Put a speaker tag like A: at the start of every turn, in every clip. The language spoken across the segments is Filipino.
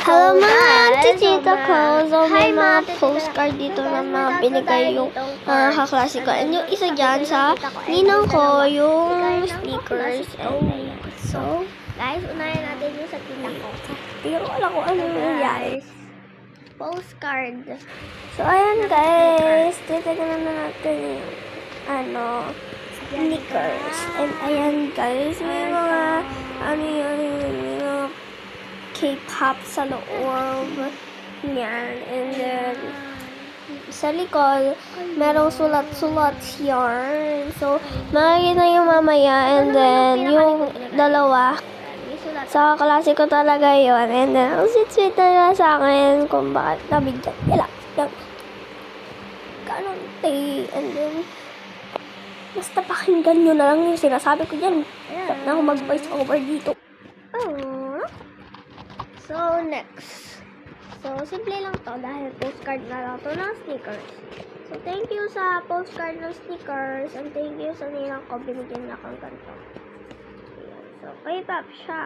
A: Hello mga
B: guys,
A: titita ko. So, may
B: hi,
A: mga
B: titita.
A: postcard dito na
B: Guys,
A: mga
B: may
A: binigay
B: tatlo
A: yung
B: tayo ditong
A: mga
B: cards.
A: kaklase ko. And yung isa dyan sa
B: tita ko,
A: ninang ko, yung
B: Bigay ng
A: sneakers.
B: kaklase ko.
A: And so,
B: Guys, unahin natin yung sa tita ko.
A: hindi ko alam kung ano nangyari.
B: Postcard.
A: So, ayan guys. Titignan na natin yung sneakers. And ayan guys, may mga may mga K-pop sa loob niyan. And then, sa likod, merong sulat-sulat yarn. So, makikita yung mamaya. And then, yung dalawa, sa kaklase ko talaga yon. And then, ang sweet-sweet na nila sa akin kung bakit nabigyan nila ng ganun tay. And then, basta pakinggan nyo na lang yung sinasabi ko dyan. Dapat na ako mag-voice over dito.
B: Oh. So, next. So, simple lang to dahil postcard na lang to ng sneakers. So, thank you sa postcard ng sneakers and thank you sa nilang ko binigyan niya akong ganito. Ayan. So, K-pop siya.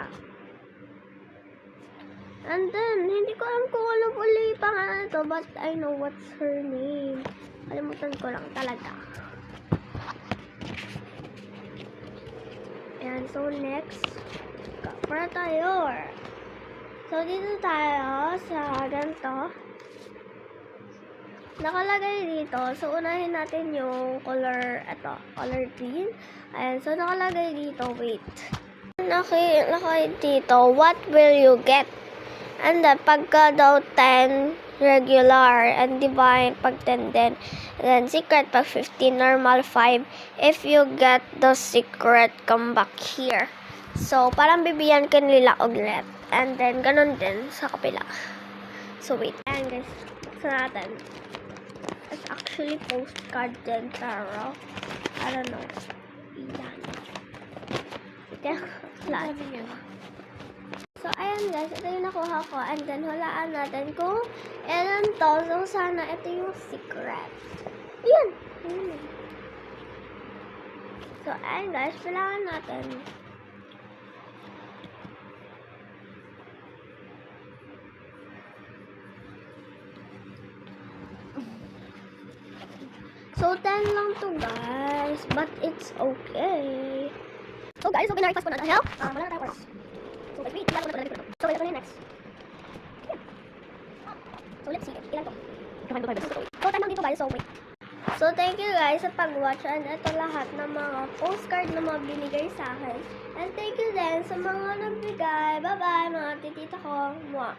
B: And then, hindi ko alam kung ano pala yung pangalan nito, but I know what's her name. Kalimutan ko lang talaga. Ayan, so next, para tayo. So, dito tayo sa ganito. Nakalagay dito. So, unahin natin yung color, color green. Ayan, so nakalagay dito, wait. Nakalagay dito, what will you get? And then, pagka daw 10, regular, and divine, pag 10 din. And then, secret, pag 15, normal, 5. If you get the secret, come back here. So, parang bibigyan ka nila ulit. And then, ganun din sa kapila. So, wait. Ayan, guys. Buksan natin. It's actually postcard din, pero, I don't know. Ayan. So, ayan guys. Ito yung nakuha ko. And then, hulaan natin kung ilan to. So, sana ito yung secret. Ayan. Ayan. So, ayan guys. Hulaan natin. So, 10 lang to guys. But it's okay. So guys, so ginaripas ko na dahil wala na tayo oras. So wait, ilan ko na pala dito. So ito na next. Yeah. So let's see. Ilan to? So 10 lang dito guys. So wait. So thank you guys sa pag-watch. And ito lahat ng mga postcard na mga binigay sa akin. And thank you din sa mga nagbigay. Bye-bye mga titita ko. Mwah.